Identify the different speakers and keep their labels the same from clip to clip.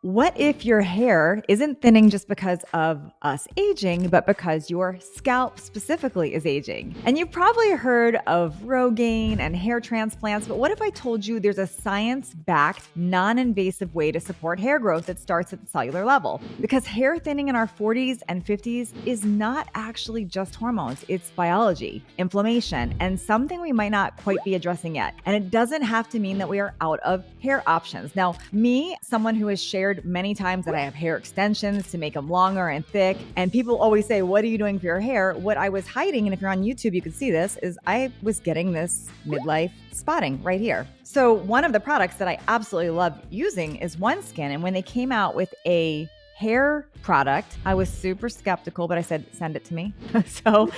Speaker 1: What if your hair isn't thinning just because of us aging, but because your scalp specifically is aging? And you've probably heard of Rogaine and hair transplants, but what if I told you there's a science-backed, non-invasive way to support hair growth that starts at the cellular level? Because hair thinning in our 40s and 50s is not actually just hormones, it's biology, inflammation, and something we might not quite be addressing yet. And it doesn't have to mean that we are out of hair options. Now, me, someone who has shared many times that I have hair extensions to make them longer and thick. And people always say, what are you doing for your hair? What I was hiding, and if you're on YouTube, you can see this, is I was getting this midlife spotting right here. So one of the products that I absolutely love using is OneSkin. And when they came out with a hair product, I was super skeptical, but I said, send it to me. So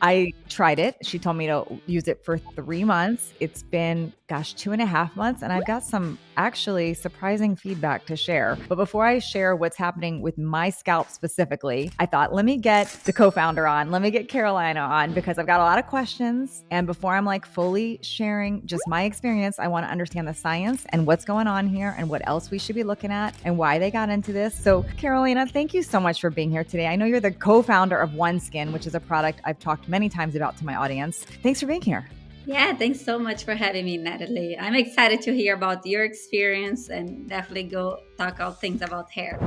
Speaker 1: I tried it. She told me to use it for 3 months. It's been, 2.5 months. And I've got some actually surprising feedback to share. But before I share what's happening with my scalp specifically, I thought, let me get the co-founder on. Let me get Carolina on because I've got a lot of questions. And before I'm like fully sharing just my experience, I want to understand the science and what's going on here and what else we should be looking at and why they got into this. So Carolina, thank you so much for being here today. I know you're the co-founder of OneSkin, which is a product I've talked many times about to my audience. Thanks for being here.
Speaker 2: Yeah, thanks so much for having me, Natalie. I'm excited to hear about your experience and definitely go talk out things about hair.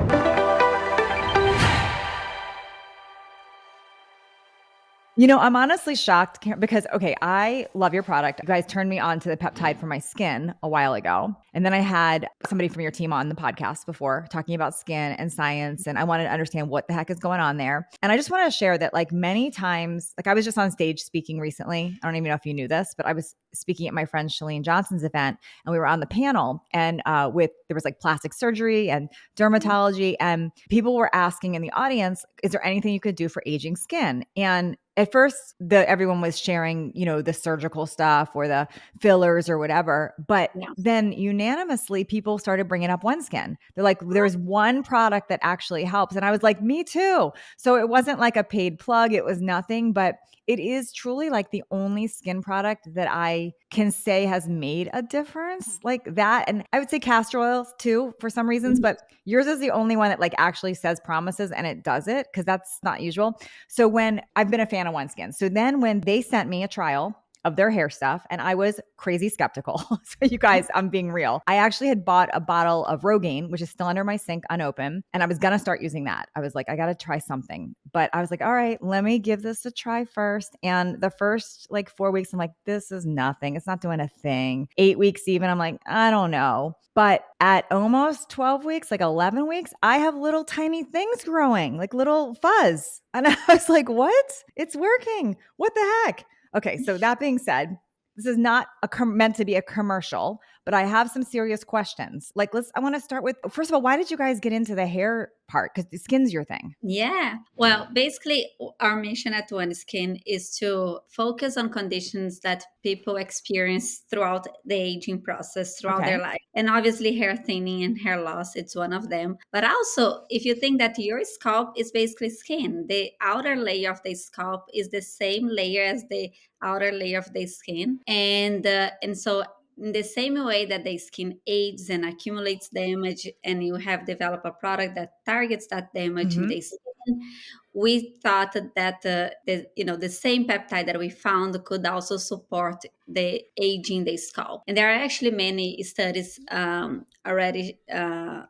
Speaker 1: You know, I'm honestly shocked because, okay, I love your product. You guys turned me on to the peptide for my skin a while ago. And then I had somebody from your team on the podcast before talking about skin and science. And I wanted to understand what the heck is going on there. And I just want to share that like many times, like I was just on stage speaking recently. I don't even know if you knew this, but I was speaking at my friend Shalene Johnson's event and we were on the panel and there was like plastic surgery and dermatology and people were asking in the audience, is there anything you could do for aging skin? And at first, everyone was sharing, the surgical stuff or the fillers or whatever. But then unanimously, people started bringing up OneSkin. They're like, there's one product that actually helps. And I was like, me too. So it wasn't like a paid plug. It was nothing, but it is truly like the only skin product that I can say has made a difference like that. And I would say castor oils too, for some reasons, but yours is the only one that like actually says promises and it does it because that's not usual. So when I've been a fan of OneSkin. So then when they sent me a trial of their hair stuff and I was crazy skeptical. So you guys, I'm being real. I actually had bought a bottle of Rogaine, which is still under my sink unopened. And I was going to start using that. I was like, I got to try something, but I was like, all right, let me give this a try first. And the first like 4 weeks, I'm like, this is nothing. It's not doing a thing. 8 weeks even, I'm like, I don't know. But at almost 12 weeks, like 11 weeks, I have little tiny things growing, like little fuzz. And I was like, what? It's working. What the heck? Okay, so that being said, this is not meant to be a commercial, but I have some serious questions. Like, I want to start with, first of all, why did you guys get into the hair part? Because the skin's your thing.
Speaker 2: Yeah. Well, basically, our mission at OneSkin is to focus on conditions that people experience throughout the aging process, throughout their life. And obviously, hair thinning and hair loss, it's one of them. But also, if you think that your scalp is basically skin, the outer layer of the scalp is the same layer as the outer layer of the skin. And so in the same way that the skin ages and accumulates damage and you have developed a product that targets that damage in the skin, we thought that the same peptide that we found could also support the aging the scalp. And there are actually many studies already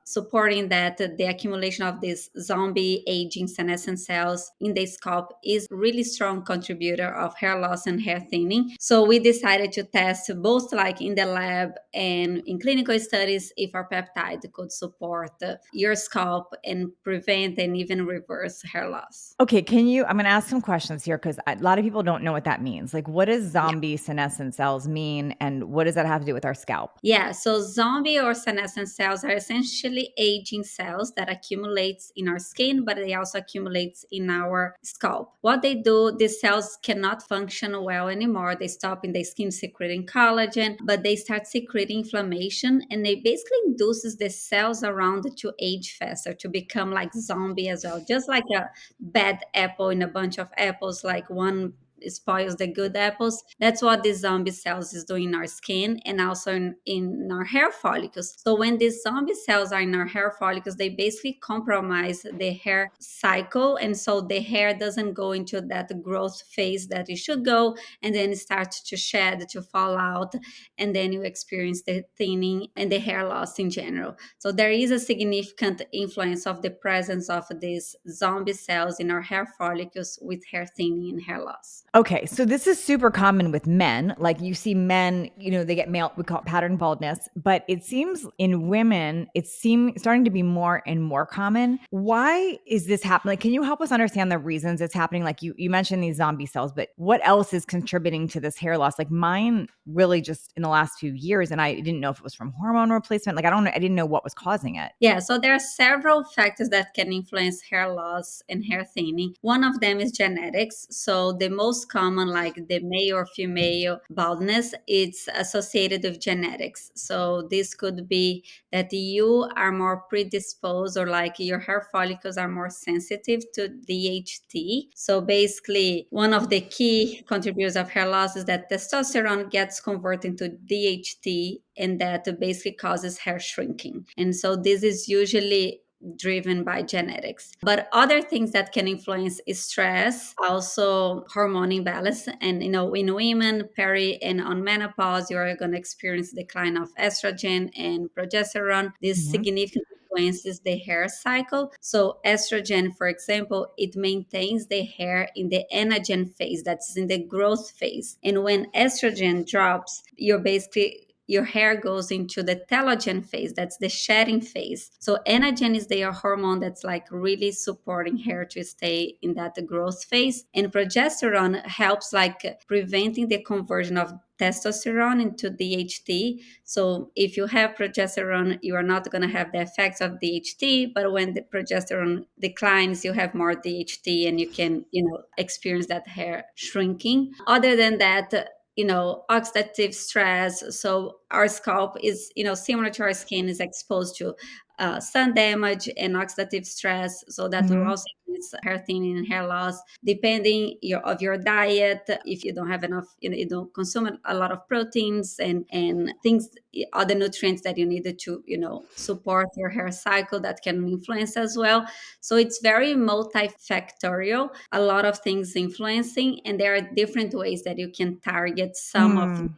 Speaker 2: supporting that the accumulation of these zombie aging senescent cells in the scalp is really strong contributor of hair loss and hair thinning. So we decided to test both like in the lab and in clinical studies if our peptide could support your scalp and prevent and even reverse hair loss.
Speaker 1: Okay, I'm going to ask some questions here because a lot of people don't know what that means. Like, what does zombie senescent cells mean and what does that have to do with our scalp?
Speaker 2: Yeah, so zombie or senescent cells are essentially aging cells that accumulates in our skin, but they also accumulates in our scalp. What they do, these cells cannot function well anymore. They stop in the skin secreting collagen, but they start secreting inflammation, and they basically induces the cells around it to age faster, to become like zombie as well, just like a bad apple in a bunch of apples, like one spoils the good apples. That's what the zombie cells is doing in our skin and also in our hair follicles. So when these zombie cells are in our hair follicles, they basically compromise the hair cycle, and so the hair doesn't go into that growth phase that it should go, and then it starts to shed, to fall out, and then you experience the thinning and the hair loss in general. So there is a significant influence of the presence of these zombie cells in our hair follicles with hair thinning and hair loss.
Speaker 1: Okay, so this is super common with men. Like you see men, they get male, we call it pattern baldness, but it seems in women, it's starting to be more and more common. Why is this happening? Like, can you help us understand the reasons it's happening? Like you mentioned these zombie cells, but what else is contributing to this hair loss? Like mine really just in the last few years, and I didn't know if it was from hormone replacement. Like I didn't know what was causing it.
Speaker 2: Yeah, so there are several factors that can influence hair loss and hair thinning. One of them is genetics. So the most common, like the male or female baldness, it's associated with genetics. So this could be that you are more predisposed, or like your hair follicles are more sensitive to DHT. So basically, one of the key contributors of hair loss is that testosterone gets converted into DHT, and that basically causes hair shrinking. And so this is usually driven by genetics. But other things that can influence is stress, also hormone imbalance. And in women, peri and on menopause, you are going to experience decline of estrogen and progesterone. This significantly influences the hair cycle. So estrogen, for example, it maintains the hair in the anagen phase, that's in the growth phase. And when estrogen drops, your hair goes into the telogen phase, that's the shedding phase. So anagen is the hormone that's like really supporting hair to stay in that growth phase, and progesterone helps like preventing the conversion of testosterone into DHT. So if you have progesterone, you are not going to have the effects of DHT, but when the progesterone declines, you have more DHT, and you can experience that hair shrinking. Other than that, oxidative stress. So our scalp is, similar to our skin, is exposed to sun damage and oxidative stress. So that will also increase hair thinning and hair loss, depending of your diet. If you don't have enough, you don't consume a lot of proteins and things, other nutrients that you needed to, support your hair cycle, that can influence as well. So it's very multifactorial, a lot of things influencing, and there are different ways that you can target some of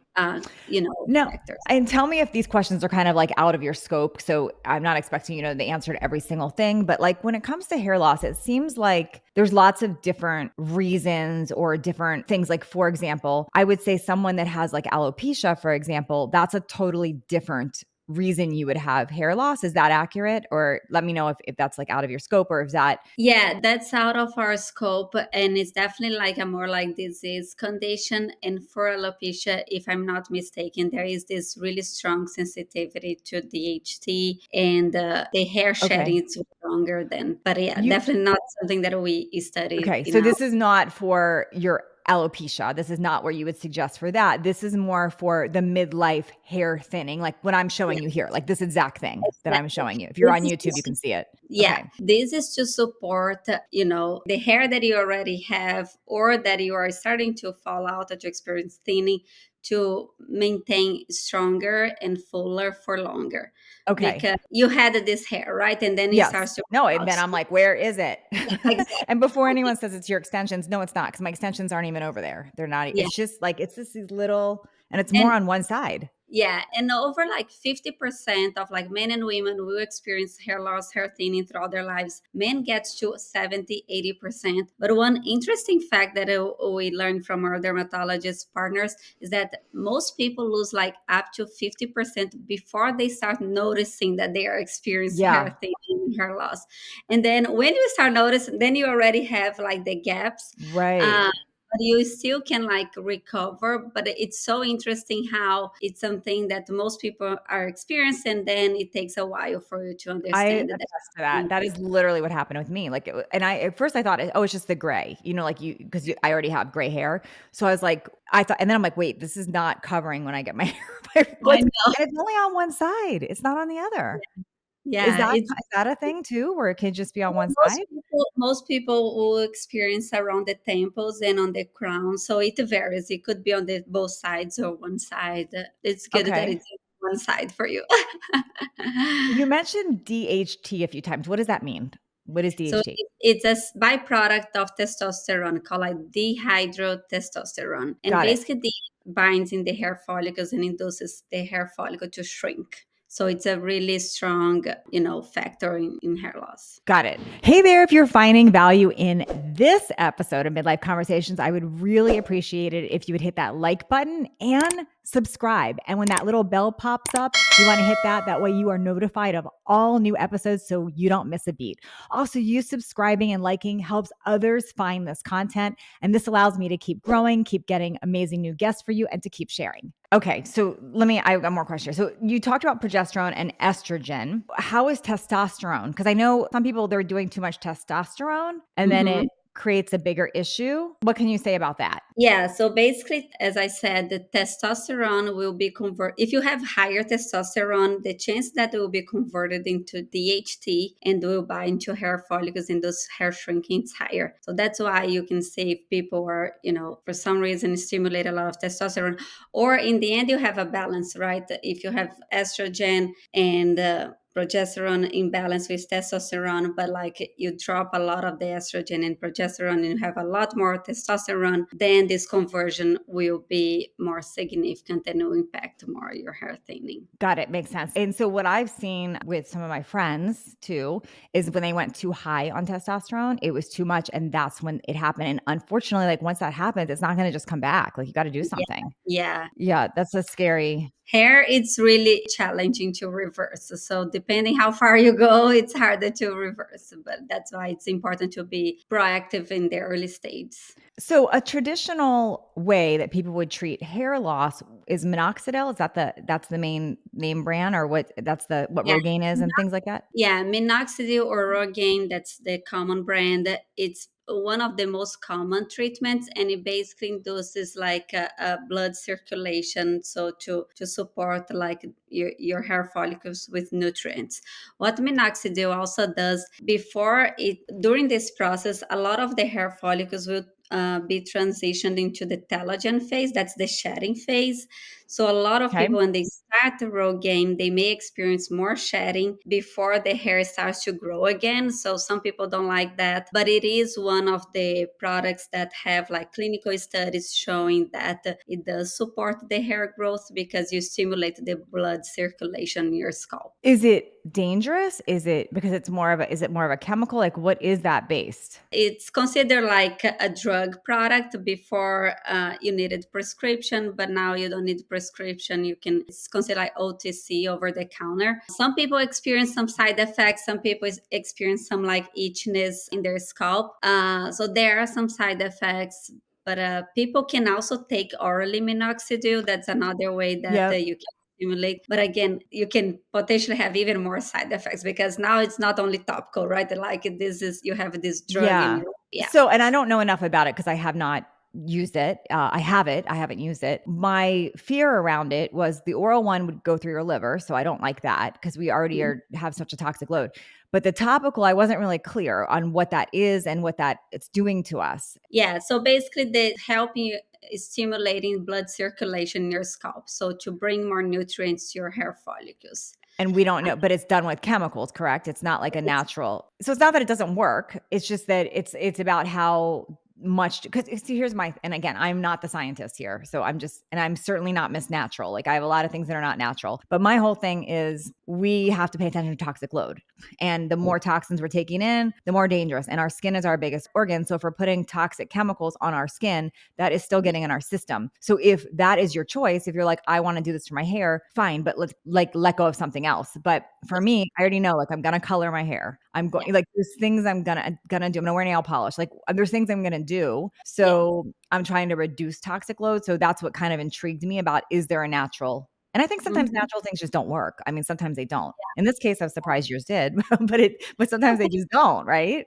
Speaker 1: No.
Speaker 2: factors.
Speaker 1: And tell me if these questions are kind of like out of your scope. So I'm not expecting, the answer to every single thing, but like when it comes to hair loss, it seems like there's lots of different reasons or different things. Like, for example, I would say someone that has like alopecia, for example, that's a totally different reason you would have hair loss. Is that accurate? Or let me know if that's like out of your scope, or if that.
Speaker 2: Yeah, that's out of our scope, and it's definitely like a more like disease condition. And for alopecia, if I'm not mistaken, there is this really strong sensitivity to DHT, and the hair shedding is longer than. But yeah, definitely not something that we studied.
Speaker 1: Okay, so this is not for your alopecia. This is not where you would suggest for that. This is more for the midlife hair thinning, like what I'm showing you here, like this exact thing that I'm showing you. If you're on YouTube, you can see it.
Speaker 2: Yeah, this is to support, the hair that you already have, or that you are starting to fall out, that you experience thinning, to maintain stronger and fuller for longer.
Speaker 1: Okay.
Speaker 2: Because you had this hair, right? And then it starts to
Speaker 1: and then I'm like, where is it?
Speaker 2: exactly.
Speaker 1: And before anyone says it's your extensions, no, it's not, because my extensions aren't even over there. They're not.
Speaker 2: Yeah.
Speaker 1: It's just like it's just these little, and it's more on one side.
Speaker 2: Yeah, and over like 50% of like men and women will experience hair loss, hair thinning throughout their lives. Men get to 70-80%. But one interesting fact that we learned from our dermatologist partners is that most people lose like up to 50% before they start noticing that they are experiencing hair thinning and hair loss. And then when you start noticing, then you already have like the gaps.
Speaker 1: Right.
Speaker 2: But you still can like recover. But it's so interesting how it's something that most people are experiencing, and then it takes a while for you to understand
Speaker 1: I attest to that. That is literally what happened with me. Like, and at first I thought, oh, it's just the gray, because I already have gray hair. So I was like, and then I'm like, wait, this is not covering when I get my hair.
Speaker 2: I know.
Speaker 1: And it's only on one side. It's not on the other. Is
Speaker 2: Yeah,
Speaker 1: that
Speaker 2: it's
Speaker 1: is that a thing too, where it could just be on one side?
Speaker 2: most people will experience around the temples and on the crown, so it varies. It could be on the both sides or one side. It's good that
Speaker 1: Okay.
Speaker 2: it's one side for you.
Speaker 1: You mentioned DHT a few times. What does that mean? What is
Speaker 2: So
Speaker 1: DHT?
Speaker 2: it's a byproduct of testosterone called like dihydrotestosterone, and
Speaker 1: Got it.
Speaker 2: basically binds in the hair follicles and induces the hair follicle to shrink. So it's a really strong, factor in hair loss.
Speaker 1: Got it. Hey there, if you're finding value in this episode of Midlife Conversations, I would really appreciate it if you would hit that like button and subscribe. And when that little bell pops up, you want to hit that. That way you are notified of all new episodes so you don't miss a beat. Also, you subscribing and liking helps others find this content. And this allows me to keep growing, keep getting amazing new guests for you, and to keep sharing. Okay, so I got more questions. So you talked about progesterone and estrogen. How is testosterone? Because I know some people, they're doing too much testosterone and then
Speaker 2: Mhm.
Speaker 1: it creates a bigger issue. What can you say about that?
Speaker 2: Yeah, so basically, as I said, the testosterone will be converted. If you have higher testosterone, the chance that it will be converted into DHT and will bind to hair follicles and those hair shrinking is higher. So that's why you can say if people are, for some reason stimulate a lot of testosterone, or in the end, you have a balance, right? If you have estrogen and progesterone imbalance with testosterone, but like you drop a lot of the estrogen and progesterone and you have a lot more testosterone, then this conversion will be more significant and will impact more your hair thinning.
Speaker 1: Got it. Makes sense. And so what I've seen with some of my friends too is when they went too high on testosterone, it was too much. And that's when it happened. And unfortunately, like once that happens, it's not going to just come back. Like you got to do
Speaker 2: Yeah.
Speaker 1: something.
Speaker 2: Yeah.
Speaker 1: Yeah, that's a scary.
Speaker 2: Hair, it's really challenging to reverse. So depending how far you go, it's harder to reverse. But that's why it's important to be proactive in the early stages.
Speaker 1: So a traditional way that people would treat hair loss is minoxidil. Is that that's the main name brand or what that's the what
Speaker 2: Yeah.
Speaker 1: Rogaine is and things like that?
Speaker 2: Yeah, minoxidil or Rogaine, that's the common brand. It's one of the most common treatments, and it basically induces like a blood circulation, so to support like your hair follicles with nutrients. What minoxidil also does before it during this process, a lot of the hair follicles will be transitioned into the telogen phase. That's the shedding phase. So a lot of
Speaker 1: Okay.
Speaker 2: people, when they start the Rogaine, they may experience more shedding before the hair starts to grow again. So some people don't like that, but it is one of the products that have like clinical studies showing that it does support the hair growth because you stimulate the blood circulation in your scalp.
Speaker 1: Is it dangerous? Is it because is it more of a chemical? Like what is that based?
Speaker 2: It's considered like a drug product. Before you needed prescription, but now you don't need prescription. It's considered like OTC, over the counter. Some people experience some side effects. Some people experience some like itchiness in their scalp. So there are some side effects. But people can also take orally minoxidil. That's another way that
Speaker 1: Yep.
Speaker 2: you can stimulate. But again, you can potentially have even more side effects because now it's not only topical, right? Like this is you have this drug in
Speaker 1: Yeah.
Speaker 2: your yeah.
Speaker 1: So, and I don't know enough about it because I have not used it. I have it. I haven't used it. My fear around it was the oral one would go through your liver. So I don't like that because we already have such a toxic load. But the topical, I wasn't really clear on what that is and what that it's doing to us.
Speaker 2: Yeah, so basically they helping you stimulating blood circulation in your scalp, so to bring more nutrients to your hair follicles.
Speaker 1: And we don't know, but it's done with chemicals, correct? It's not like a
Speaker 2: It's
Speaker 1: natural. So it's not that it doesn't work. It's just that it's about how much because see here's my and again I'm not the scientist here so I'm certainly not Miss Natural, like I have a lot of things that are not natural, but my whole thing is we have to pay attention to toxic load, and the more toxins we're taking in the more dangerous, and our skin is our biggest organ, so if we're putting toxic chemicals on our skin that is still getting in our system. So if that is your choice, if you're like I want to do this for my hair, fine, but let's like let go of something else. But for me, I already know like I'm gonna color my hair, I'm
Speaker 2: yeah,
Speaker 1: going like there's things I'm gonna do, I'm gonna wear nail polish, like there's things I'm gonna do.
Speaker 2: yeah,
Speaker 1: So I'm trying to reduce toxic load. So that's what kind of intrigued me about is there a natural? And I think sometimes
Speaker 2: mhm.
Speaker 1: natural things just don't work. I mean, sometimes they don't. In this case, I was surprised yours did, but sometimes they just don't, right?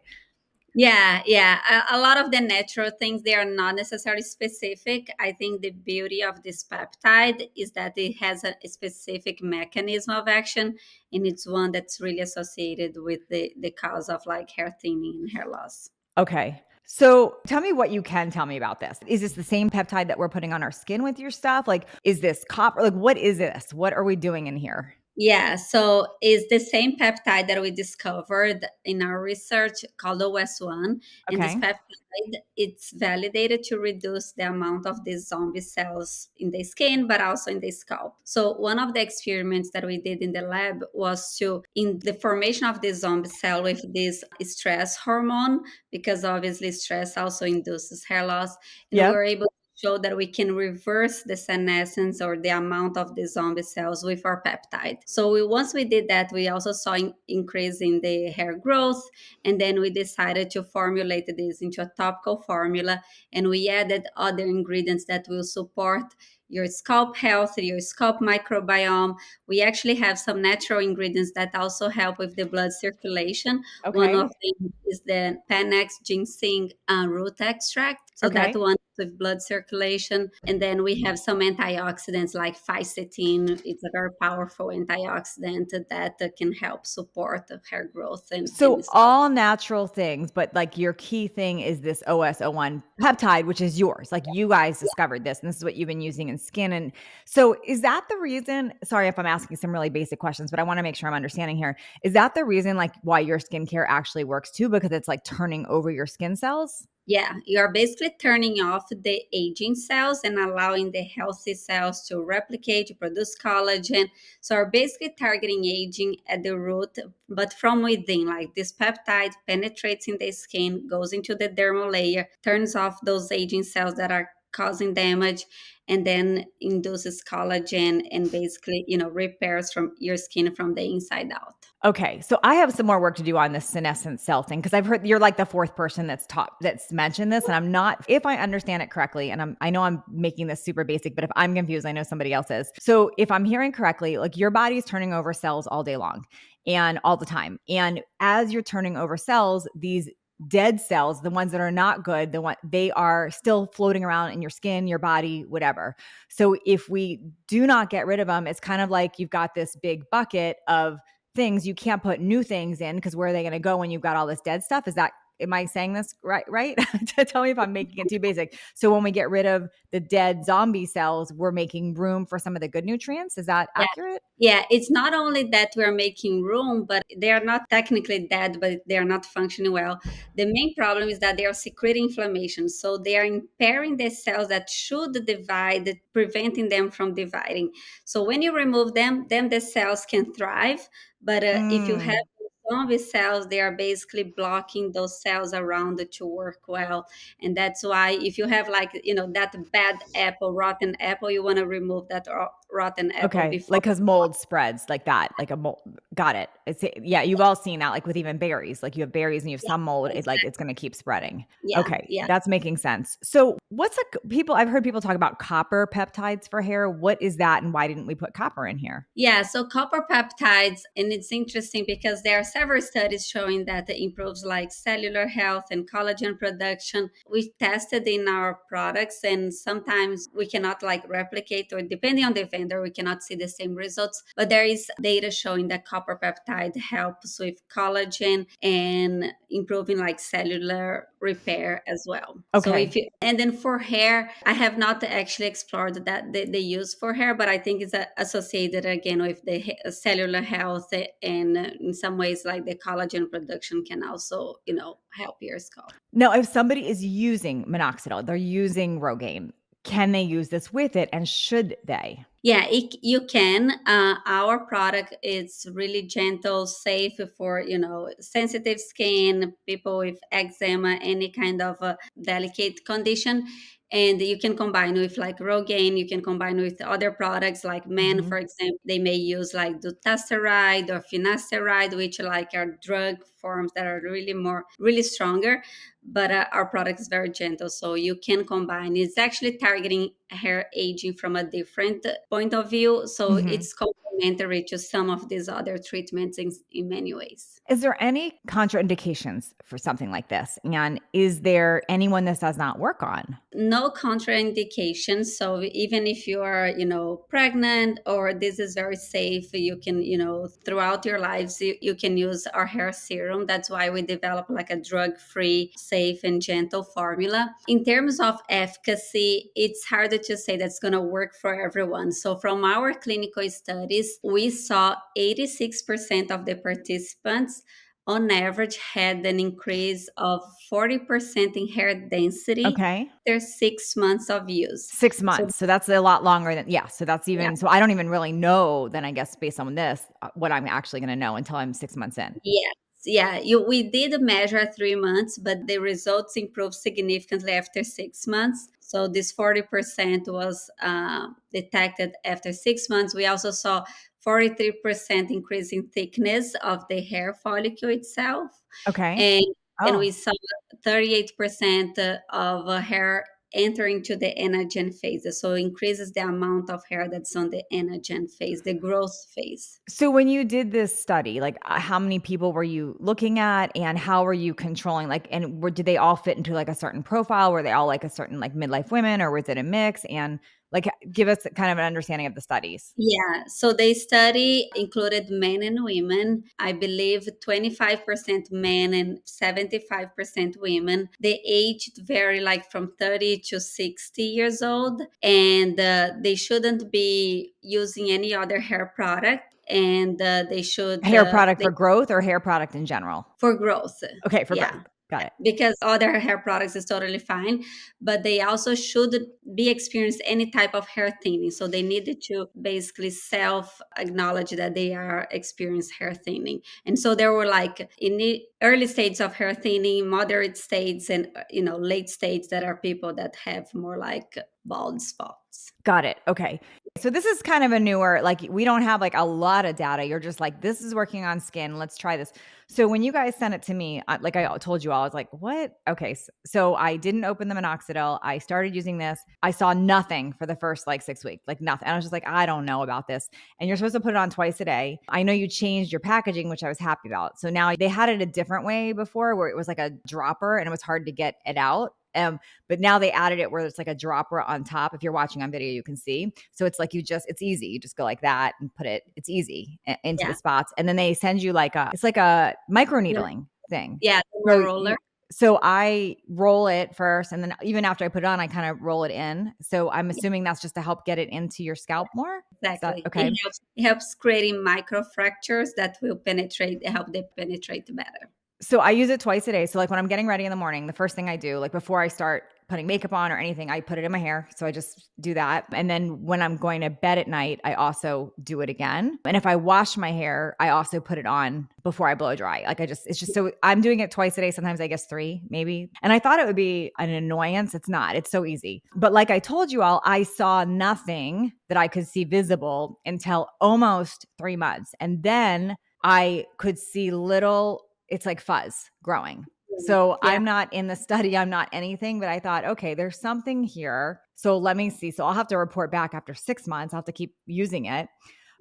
Speaker 2: Yeah. A lot of the natural things, they are not necessarily specific. I think the beauty of this peptide is that it has a specific mechanism of action, and it's one that's really associated with the cause of like hair thinning and hair loss.
Speaker 1: Okay. So tell me what you can tell me about this. Is this the same peptide that we're putting on our skin with your stuff? Like, is this copper? Like, what is this? What are we doing in here?
Speaker 2: Yeah, so it's the same peptide that we discovered in our research called OS1. And this
Speaker 1: Okay.
Speaker 2: peptide, it's validated to reduce the amount of these zombie cells in the skin, but also in the scalp. So one of the experiments that we did in the lab was to, in the formation of the zombie cell with this stress hormone, because obviously stress also induces hair loss, and we
Speaker 1: Yep.
Speaker 2: were able show that we can reverse the senescence or the amount of the zombie cells with our peptide. So once we did that, we also saw an increase in the hair growth, and then we decided to formulate this into a topical formula, and we added other ingredients that will support your scalp health, your scalp microbiome. We actually have some natural ingredients that also help with the blood circulation. One
Speaker 1: Okay.
Speaker 2: of them is the Panax ginseng root extract. So that
Speaker 1: Okay.
Speaker 2: one with blood circulation. And then we have some antioxidants like fisetin. It's a very powerful antioxidant that can help support the hair growth and
Speaker 1: So
Speaker 2: scalp.
Speaker 1: all natural things, but like your key thing is this OS01 peptide, which is yours. Like you guys discovered this, and this is what you've been using in skin. And so is that the reason? Sorry if I'm asking some really basic questions, but I want to make sure I'm understanding here. Is that the reason like why your skincare actually works too? Because it's like turning over your skin cells?
Speaker 2: Yeah, you're basically turning off the aging cells and allowing the healthy cells to replicate, to produce collagen. So you're basically targeting aging at the root, but from within. Like this peptide penetrates in the skin, goes into the dermal layer, turns off those aging cells that are causing damage, and then induces collagen and basically, repairs from your skin from the inside out.
Speaker 1: Okay, so I have some more work to do on this senescent cell thing because I've heard you're like the fourth person that's mentioned this, and I'm not. If I understand it correctly, and I know I'm making this super basic, but if I'm confused, I know somebody else is. So if I'm hearing correctly, like your body's turning over cells all day long and all the time, and as you're turning over cells, these dead cells, the ones that are not good, they are still floating around in your skin, your body, whatever. So if we do not get rid of them, it's kind of like you've got this big bucket of things you can't put new things in because where are they going to go when you've got all this dead stuff? Is that, am I saying this right? Tell me if I'm making it too basic. So when we get rid of the dead zombie cells, we're making room for some of the good nutrients. Is that
Speaker 2: Yeah.
Speaker 1: accurate?
Speaker 2: Yeah, it's not only that we're making room, but they are not technically dead, but they are not functioning well. The main problem is that they are secreting inflammation. So they are impairing the cells that should divide, preventing them from dividing. So when you remove them, then the cells can thrive. But if you have
Speaker 1: Mm,
Speaker 2: zombie cells, they are basically blocking those cells around it to work well. And that's why if you have like, that bad apple, rotten apple, you want to remove that rotten apple
Speaker 1: okay.
Speaker 2: before.
Speaker 1: Like, cause mold spreads like that, like a mold. Got it. Yeah. You've all seen that, like with even berries, like you have berries and you have
Speaker 2: Yeah,
Speaker 1: some mold,
Speaker 2: exactly.
Speaker 1: it's going to keep spreading.
Speaker 2: Yeah,
Speaker 1: Okay.
Speaker 2: yeah.
Speaker 1: That's making sense. So I've heard people talk about copper peptides for hair. What is that? And why didn't we put copper in here?
Speaker 2: Yeah, so copper peptides, and it's interesting because there are several studies showing that it improves like cellular health and collagen production. We tested in our products, and sometimes we cannot like replicate, or depending on the vendor, we cannot see the same results. But there is data showing that copper peptide helps with collagen and improving like cellular repair as well. So
Speaker 1: Okay.
Speaker 2: if you, and then for hair, I have not actually explored that the use for hair, but I think it's associated again with the cellular health, and in some ways like the collagen production can also, help your scalp.
Speaker 1: Now, if somebody is using minoxidil, they're using Rogaine, can they use this with it and should they?
Speaker 2: Yeah, you can. Our product is really gentle, safe for sensitive skin, people with eczema, any kind of delicate condition. And you can combine with like Rogaine. You can combine with other products like men,
Speaker 1: Mhm.
Speaker 2: for example. They may use like dutasteride or finasteride, which like are drug forms that are really stronger. But our product is very gentle, so you can combine. It's actually targeting hair aging from a different point of view. So
Speaker 1: Mhm.
Speaker 2: it's called complementary to some of these other treatments in many ways.
Speaker 1: Is there any contraindications for something like this? And is there anyone this does not work on?
Speaker 2: No contraindications. So even if you are, pregnant, or this is very safe, you can, throughout your lives, you can use our hair serum. That's why we develop like a drug-free, safe, and gentle formula. In terms of efficacy, it's harder to say that's going to work for everyone. So from our clinical studies, we saw 86% of the participants on average had an increase of 40% in hair density
Speaker 1: Okay.
Speaker 2: after 6 months of use.
Speaker 1: 6
Speaker 2: So
Speaker 1: months. So that's a lot longer than, yeah. So that's
Speaker 2: yeah,
Speaker 1: even, so I don't even really know then, I guess, based on this, what I'm actually going to know until I'm 6 months in.
Speaker 2: yes, yeah. We did measure 3 months, but the results improved significantly after 6 months. So this 40% was detected after 6 months. We also saw 43% increase in thickness of the hair follicle itself,
Speaker 1: Okay.
Speaker 2: and
Speaker 1: Oh,
Speaker 2: we saw 38% of hair entering to the anagen phase. So increases the amount of hair that's on the anagen phase, the growth phase.
Speaker 1: so when you did this study, like, how many people were you looking at and how were you controlling, like, and did they all fit into like a certain profile? Were they all like a certain like midlife women, or was it a mix? And like, give us kind of an understanding of the studies.
Speaker 2: Yeah, so the study included men and women. I believe 25% men and 75% women. The age vary like from 30 to 60 years old, and they shouldn't be using any other hair product, and they should
Speaker 1: Hair product for growth or hair product in general?
Speaker 2: for growth.
Speaker 1: Okay, for
Speaker 2: Yeah.
Speaker 1: growth. Got it.
Speaker 2: Because other hair products is totally fine, but they also should be experience any type of hair thinning. So they needed to basically self acknowledge that they are experience hair thinning. And so there were like in the early stages of hair thinning, moderate states, and late states that are people that have more like bald spots.
Speaker 1: Got it. Okay. So this is kind of a newer, like, we don't have like a lot of data. You're just like, this is working on skin. Let's try this. So when you guys sent it to me, like I told you all, I was like, what? Okay. So I didn't open the minoxidil. I started using this. I saw nothing for the first like 6 weeks, like nothing. And I was just like, I don't know about this. And you're supposed to put it on twice a day. I know you changed your packaging, which I was happy about. So now they had it a different way before, where it was like a dropper and it was hard to get it out. But now they added it where it's like a dropper on top. If you're watching on video, you can see. So it's like it's easy. You just go like that and put it, it's easy into the
Speaker 2: Yeah.
Speaker 1: spots. And then they send you it's like a micro
Speaker 2: Yeah.
Speaker 1: needling thing.
Speaker 2: Yeah. The
Speaker 1: So
Speaker 2: roller.
Speaker 1: so I roll it first. And then even after I put it on, I kind of roll it in. So I'm assuming that's just to help get it into your scalp more. Is that
Speaker 2: Exactly.
Speaker 1: okay?
Speaker 2: It helps creating micro fractures that will help they penetrate better.
Speaker 1: So I use it twice a day. So like when I'm getting ready in the morning, the first thing I do, like before I start putting makeup on or anything, I put it in my hair. So I just do that. And then when I'm going to bed at night, I also do it again. And if I wash my hair, I also put it on before I blow dry. It's just, so I'm doing it twice a day. Sometimes I guess 3, maybe. And I thought it would be an annoyance. It's not, it's so easy. But like I told you all, I saw nothing that I could see visible until almost 3 months. And then I could see little, it's like fuzz growing. So
Speaker 2: Yeah.
Speaker 1: I'm not in the study, I'm not anything, but I thought, okay, there's something here. So let me see. So I'll have to report back after 6 months. I'll have to keep using it.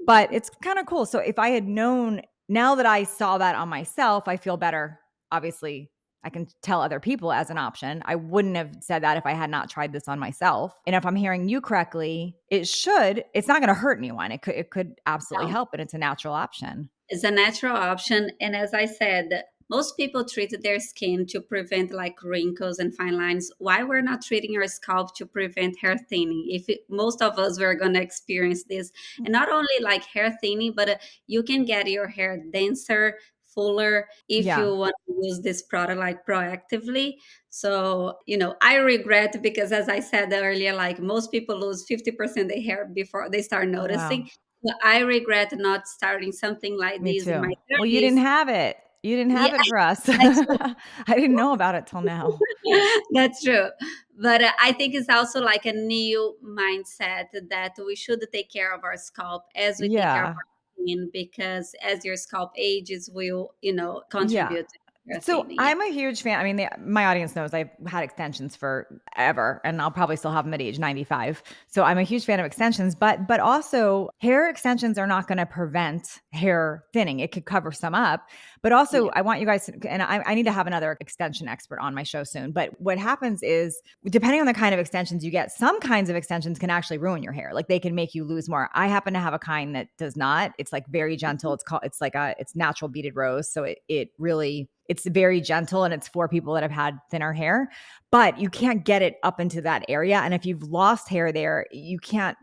Speaker 1: But it's kind of cool. So if I had known, now that I saw that on myself, I feel better. Obviously, I can tell other people as an option. I wouldn't have said that if I had not tried this on myself. And if I'm hearing you correctly, it's not going to hurt anyone. It could absolutely
Speaker 2: No.
Speaker 1: help, and it's a natural option.
Speaker 2: It's a natural option. And as I said, most people treat their skin to prevent like wrinkles and fine lines. Why we're not treating our scalp to prevent hair thinning? Most of us were going to experience this, and not only like hair thinning, but you can get your hair denser, fuller if
Speaker 1: Yeah.
Speaker 2: you want to use this product like proactively. So, I regret because as I said earlier, like most people lose 50% of their hair before they start
Speaker 1: Oh, wow.
Speaker 2: noticing. But I regret not starting something like
Speaker 1: Me
Speaker 2: this in
Speaker 1: too.
Speaker 2: my
Speaker 1: Well, you didn't
Speaker 2: 30s.
Speaker 1: have it. You didn't
Speaker 2: Yeah,
Speaker 1: have it for us.
Speaker 2: that's
Speaker 1: I didn't know about it till now.
Speaker 2: that's true. But I think it's also like a new mindset that we should take care of our scalp as we take care of
Speaker 1: Yeah.
Speaker 2: our skin, because as your scalp ages will,
Speaker 1: Yeah.
Speaker 2: contribute. hair
Speaker 1: So
Speaker 2: thinning. Yeah.
Speaker 1: I'm a huge fan. I mean, my audience knows I've had extensions forever, and I'll probably still have them at age 95. So I'm a huge fan of extensions, but also hair extensions are not going to prevent hair thinning. It could cover some up, but also
Speaker 2: Yeah.
Speaker 1: I want you guys to, and I need to have another extension expert on my show soon. But what happens is, depending on the kind of extensions you get, some kinds of extensions can actually ruin your hair. Like they can make you lose more. I happen to have a kind that does not. It's like very gentle. It's natural beaded rose. So it really, it's very gentle and it's for people that have had thinner hair, but you can't get it up into that area. And if you've lost hair there, you can't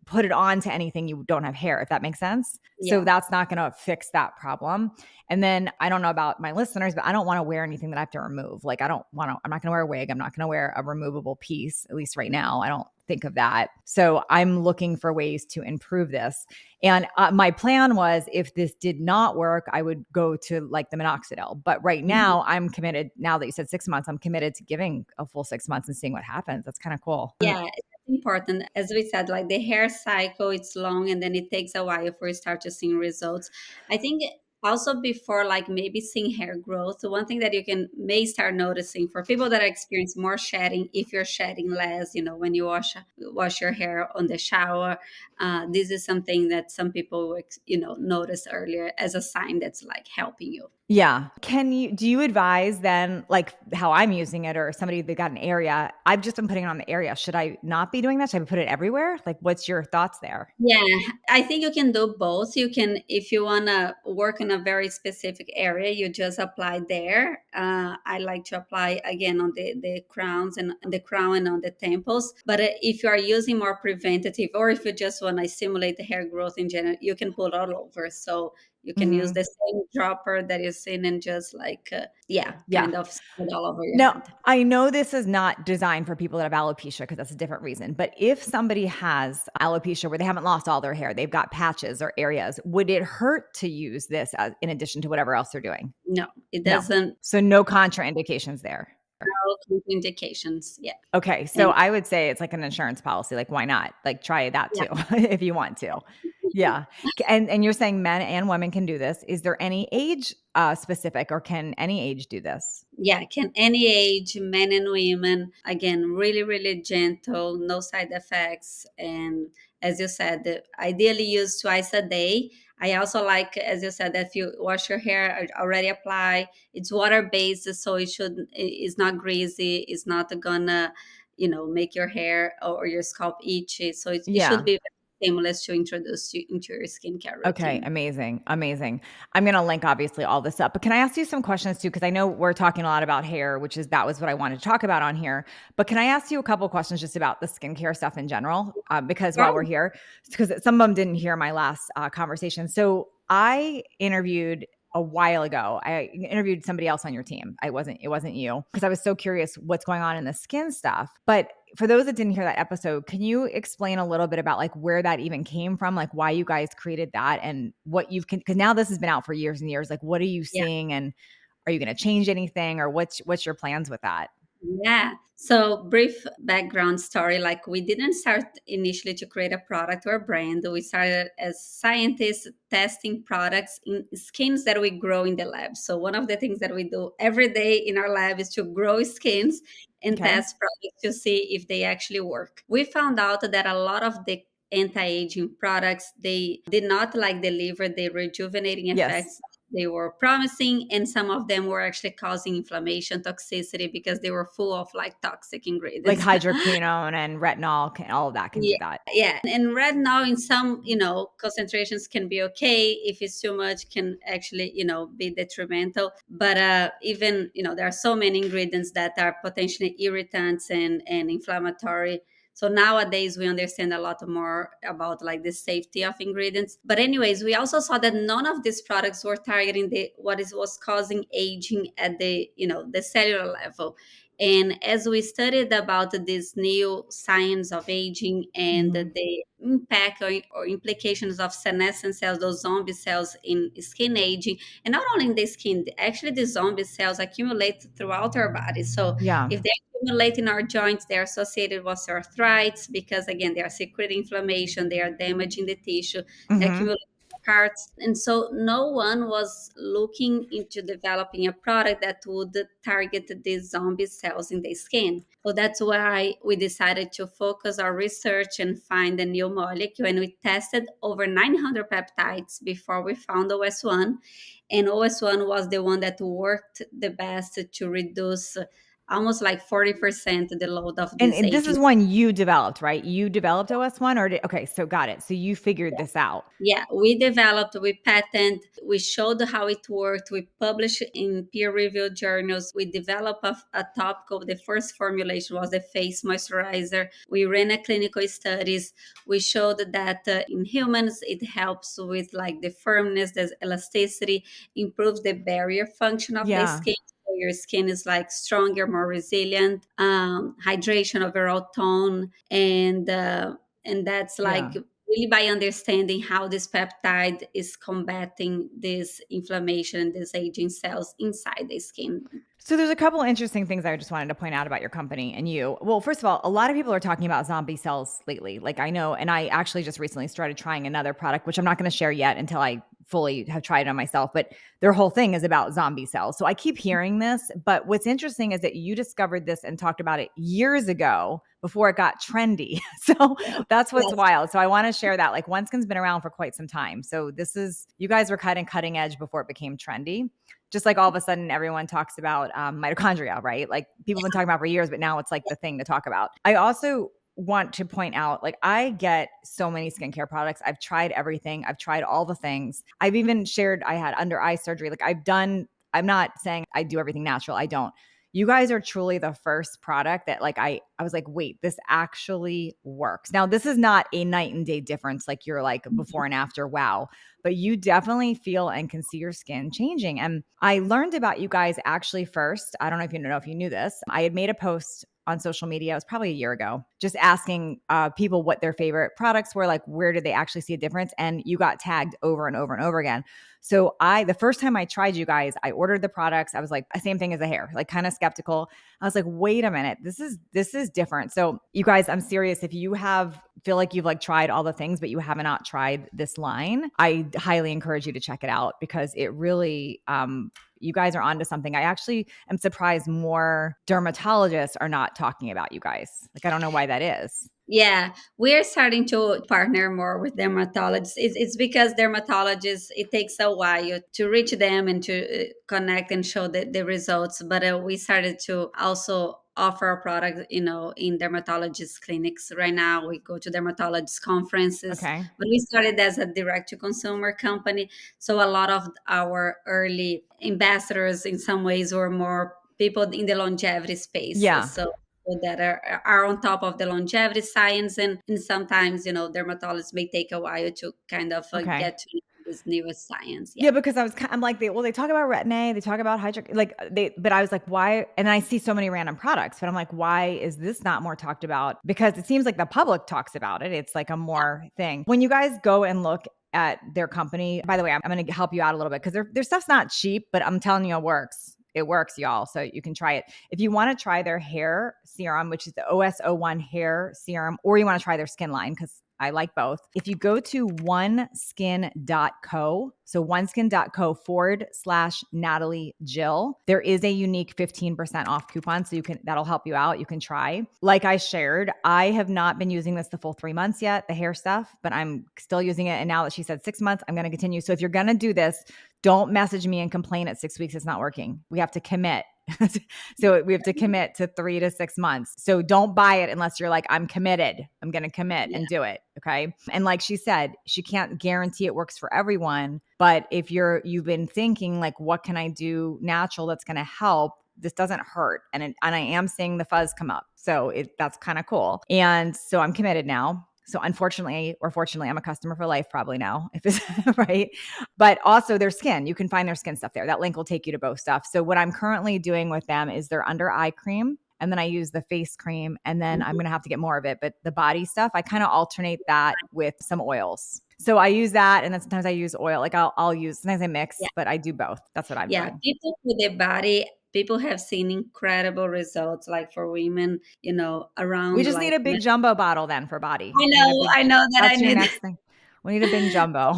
Speaker 1: put it on to anything you don't have hair, if that makes sense. So
Speaker 2: Yeah.
Speaker 1: that's not going to fix that problem. And then I don't know about my listeners, but I don't want to wear anything that I have to remove. Like I'm not going to wear a wig. I'm not going to wear a removable piece, at least right now. I don't think of that. So I'm looking for ways to improve this. And my plan was, if this did not work, I would go to like the minoxidil. But right
Speaker 2: Mhm.
Speaker 1: now I'm committed. Now that you said 6 months, I'm committed to giving a full 6 months and seeing what happens. That's kind of cool.
Speaker 2: Yeah, it's important. As we said, like the hair cycle, it's long and then it takes a while for you start to see results. I think also before like maybe seeing hair growth, one thing that you can may start noticing for people that experience more shedding, if you're shedding less, when you wash your hair on the shower, this is something that some people notice earlier as a sign that's like helping you.
Speaker 1: Yeah. Do you advise then, like how I'm using it, or somebody that got an area? I've just been putting it on the area. Should I not be doing that? Should I put it everywhere? Like, what's your thoughts there?
Speaker 2: Yeah, I think you can do both. You can, if you want to work in a very specific area, you just apply there. I like to apply again on the crowns and the crown and on the temples. But if you are using more preventative, or if you just want to stimulate the hair growth in general, you can put all over. So you can use
Speaker 1: Hmm.
Speaker 2: the same dropper that you've seen and just like,
Speaker 1: Yeah.
Speaker 2: kind of spread all over your
Speaker 1: Now,
Speaker 2: head.
Speaker 1: I know this is not designed for people that have alopecia because that's a different reason. But if somebody has alopecia where they haven't lost all their hair, they've got patches or areas, would it hurt to use this in addition to whatever else they're doing?
Speaker 2: No, it
Speaker 1: No.
Speaker 2: doesn't.
Speaker 1: So no contraindications there.
Speaker 2: No indications. Yeah.
Speaker 1: Okay. So
Speaker 2: And
Speaker 1: I would say it's like an insurance policy. Like, why not? Like, try that
Speaker 2: yeah.
Speaker 1: too if you want to. Yeah. And you're saying men and women can do this. Is there any age specific, or can any age do this?
Speaker 2: Yeah, can any age, men and women, again, really, really gentle, no side effects. And as you said, ideally use twice a day. I also like, as you said, that if you wash your hair, already apply. It's water based, so it's not greasy. It's not gonna, make your hair or your scalp itchy. So it should
Speaker 1: Yeah.
Speaker 2: be seamless to introduce you into your skincare
Speaker 1: Okay,
Speaker 2: routine.
Speaker 1: amazing. Amazing. I'm going to link obviously all this up. But can I ask you some questions too, because I know we're talking a lot about hair, that was what I wanted to talk about on here. But can I ask you a couple questions just about the skincare stuff in general? Because while we're
Speaker 2: Sure.
Speaker 1: here, because some of them didn't hear my last conversation. So I interviewed a while ago. I interviewed somebody else on your team. It wasn't you, because I was so curious what's going on in the skin stuff. But for those that didn't hear that episode, can you explain a little bit about like where that even came from, like why you guys created that, and what because now this has been out for years and years. Like, what are you
Speaker 2: Yeah.
Speaker 1: seeing, and are you going to change anything, or what's your plans with that?
Speaker 2: Yeah. So, brief background story, like we didn't start initially to create a product or a brand. We started as scientists testing products in skins that we grow in the lab. So, one of the things that we do every day in our lab is to grow skins and
Speaker 1: Okay.
Speaker 2: test products to see if they actually work. We found out that a lot of the anti-aging products, they did not like deliver the rejuvenating
Speaker 1: Yes.
Speaker 2: effects they were promising, and some of them were actually causing inflammation, toxicity, because they were full of like toxic
Speaker 1: Like
Speaker 2: ingredients.
Speaker 1: hydroquinone and retinol, all of that can do
Speaker 2: Yeah,
Speaker 1: that.
Speaker 2: yeah. And retinol in some, concentrations can be okay. If it's too much, can actually, be detrimental. But even, there are so many ingredients that are potentially irritants and inflammatory. So nowadays we understand a lot more about like the safety of ingredients. But anyways, we also saw that none of these products were targeting the what is was causing aging at the, the cellular level. And as we studied about this new science of aging and
Speaker 1: Mhm.
Speaker 2: the impact or implications of senescent cells, those zombie cells in skin aging, and not only in the skin, actually the zombie cells accumulate throughout our body. So
Speaker 1: Yeah.
Speaker 2: if they accumulate in our joints, they're associated with arthritis because again, they are secreting inflammation, they are damaging the tissue, they
Speaker 1: Hmm.
Speaker 2: accumulate parts. And so no one was looking into developing a product that would target these zombie cells in the skin. So that's why we decided to focus our research and find a new molecule. And we tested over 900 peptides before we found OS1. And OS1 was the one that worked the best to reduce almost like 40% the load of this
Speaker 1: And this
Speaker 2: aging.
Speaker 1: is one you developed, right? You developed OS1 or okay, so got it. So you figured this out.
Speaker 2: Yeah, we developed, we patent, we showed how it worked, we published in peer-reviewed journals, we developed a topical. The first formulation was the face moisturizer. We ran a clinical studies. We showed that in humans it helps with like the firmness, the elasticity, improves the barrier function of the
Speaker 1: Yeah.
Speaker 2: skin. So your skin is like stronger, more resilient, hydration, overall tone, and that's like
Speaker 1: Yeah.
Speaker 2: really by understanding how this peptide is combating this inflammation and these aging cells inside the skin.
Speaker 1: So there's a couple interesting things I just wanted to point out about your company and you. Well, first of all, a lot of people are talking about zombie cells lately. Like I know, and I actually just recently started trying another product, which I'm not going to share yet until I fully have tried it on myself, but their whole thing is about zombie cells. So I keep hearing this, but what's interesting is that you discovered this and talked about it years ago before it got trendy. So
Speaker 2: Yeah.
Speaker 1: that's what's
Speaker 2: Yes.
Speaker 1: wild. So I want to share that. Like OneSkin's been around for quite some time. So you guys were cutting edge before it became trendy. Just like all of a sudden everyone talks about mitochondria, right? Like people have been talking about for years, but now it's like the thing to talk about. I also want to point out, like I get so many skincare products. I've tried everything. I've tried all the things. I've even shared, I had under eye surgery. Like I'm not saying I do everything natural. I don't. You guys are truly the first product that like I was like, wait, this actually works. Now, this is not a night and day difference. Like you're like before and after, wow. But you definitely feel and can see your skin changing. And I learned about you guys actually first. I don't know if you knew this. I had made a post on social media. It was probably a year ago, just asking people what their favorite products were, like where did they actually see a difference? And you got tagged over and over and over again. So the first time I tried you guys, I ordered the products. I was like, same thing as the hair, like kind of skeptical. I was like, wait a minute, this is different. So you guys, I'm serious. If you feel like you've like tried all the things, but you have not tried this line, I highly encourage you to check it out because it really, you guys are onto something. I actually am surprised more dermatologists are not talking about you guys. Like, I don't know why that is.
Speaker 2: Yeah, we're starting to partner more with dermatologists. It's because dermatologists, it takes a while to reach them and to connect and show the results. But we started to also offer a product, in dermatologist clinics. Right now, we go to dermatologist conferences,
Speaker 1: Okay.
Speaker 2: but we started as a direct to consumer company. So a lot of our early ambassadors, in some ways, were more people in the longevity space.
Speaker 1: Yeah.
Speaker 2: So that are on top of the longevity science, and sometimes dermatologists may take a while to kind of
Speaker 1: Okay.
Speaker 2: get to this newest science.
Speaker 1: Yeah,
Speaker 2: Yeah.
Speaker 1: because I'm like, they talk about retin-A, they talk about but I was like, why? And I see so many random products, but I'm like, why is this not more talked about? Because it seems like the public talks about it. It's like a more thing. When you guys go and look at their company, by the way, I'm going to help you out a little bit because their stuff's not cheap, but I'm telling you, it works. It works, y'all. So you can try it. If you want to try their hair serum, which is the OS01 hair serum, or you want to try their skin line, because I like both. If you go to oneskin.co, so oneskin.co/Natalie Jill, there is a unique 15% off coupon. So that'll help you out. You can try. Like I shared, I have not been using this the full 3 months yet, the hair stuff, but I'm still using it. And now that she said 6 months, I'm going to continue. So if you're going to do this, don't message me and complain at 6 weeks it's not working. We have to commit. So we have to commit to 3 to 6 months. So don't buy it unless you're like, I'm committed. I'm going to commit and do it. Okay. And like she said, she can't guarantee it works for everyone. But if you've been thinking like, what can I do natural that's going to help? This doesn't hurt. And I am seeing the fuzz come up. So that's kind of cool. And so I'm committed now. So unfortunately or fortunately, I'm a customer for life probably now, if it's right. But also their skin, you can find their skin stuff there. That link will take you to both stuff. So what I'm currently doing with them is their under eye cream. And then I use the face cream. And then I'm going to have to get more of it. But the body stuff, I kind of alternate that with some oils. So I use that. And then sometimes I use oil. Like I'll use, sometimes I mix, but I do both. That's what I'm doing.
Speaker 2: People with the body, people have seen incredible results, like for women,
Speaker 1: We
Speaker 2: around
Speaker 1: just need
Speaker 2: like
Speaker 1: a big jumbo bottle then for body.
Speaker 2: I
Speaker 1: We need a
Speaker 2: know,
Speaker 1: big,
Speaker 2: I know that I
Speaker 1: that's your
Speaker 2: need.
Speaker 1: next thing. We need a big jumbo.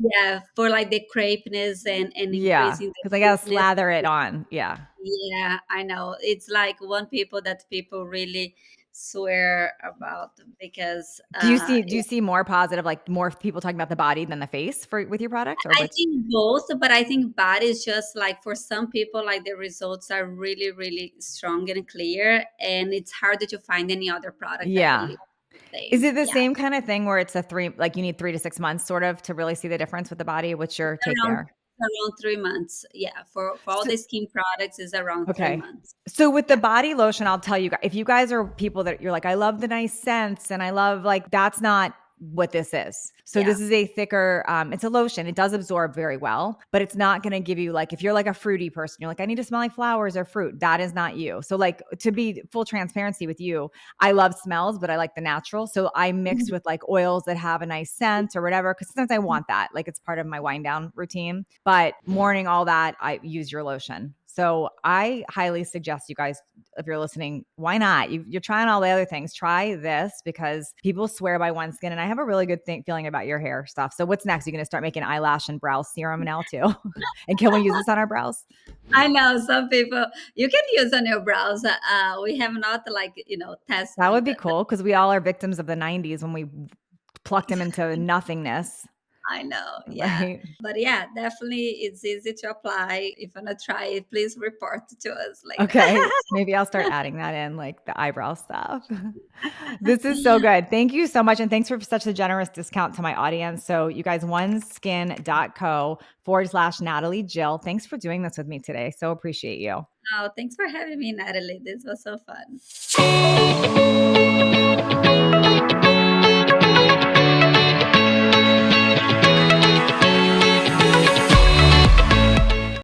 Speaker 2: Yeah, for like the crepiness and
Speaker 1: Yeah,
Speaker 2: increasing
Speaker 1: because
Speaker 2: the
Speaker 1: I gotta
Speaker 2: thickness.
Speaker 1: slather it on. Yeah.
Speaker 2: Yeah, I know. It's like one people that people really swear about because
Speaker 1: Do you see more positive, like more people talking about the body than the face with your product, or
Speaker 2: I
Speaker 1: what's
Speaker 2: think both, but I think body is just like for some people, like the results are really, really strong and clear, and it's harder to find any other product that
Speaker 1: yeah.
Speaker 2: delivers the
Speaker 1: Is
Speaker 2: same.
Speaker 1: it the
Speaker 2: Yeah,
Speaker 1: same kind of thing where it's like you need 3 to 6 months sort of to really see the difference with the body? What's your take
Speaker 2: around
Speaker 1: there?
Speaker 2: around 3 months. Yeah, for all
Speaker 1: So
Speaker 2: the skin products is around three
Speaker 1: okay.
Speaker 2: months.
Speaker 1: So with the
Speaker 2: Yeah.
Speaker 1: body lotion, I'll tell you guys, if you guys are people that you're like, I love the nice scents and I love like, that's not what this is. So
Speaker 2: Yeah.
Speaker 1: this is a thicker, it's a lotion. It does absorb very well, but it's not going to give you like, if you're like a fruity person, you're like, I need to smell like flowers or fruit. That is not you. So like to be full transparency with you, I love smells, but I like the natural. So I mix
Speaker 2: Mhm.
Speaker 1: with like oils that have a nice scent or whatever. Cause sometimes I want that. Like it's part of my wind down routine, but morning, all that, I use your lotion. So I highly suggest you guys, if you're listening, why not? You're trying all the other things. Try this because people swear by OneSkin, and I have a really good feeling about your hair stuff. So what's next? You're going to start making eyelash and brow serum now too, and can we use this on our brows?
Speaker 2: I know some people you can use on your brows. We have not like
Speaker 1: That would
Speaker 2: tested
Speaker 1: be cool because we all are victims of the '90s when we plucked them into nothingness,
Speaker 2: I know, yeah.
Speaker 1: right?
Speaker 2: But yeah, definitely it's easy to apply. If you wanna try it, please report to us later.
Speaker 1: Okay, maybe I'll start adding that in, like the eyebrow stuff. This is so good. Thank you so much. And thanks for such a generous discount to my audience. So, you guys, oneskin.co/Natalie Jill. Thanks for doing this with me today. So appreciate you.
Speaker 2: Oh, thanks for having me, Natalie. This was so fun.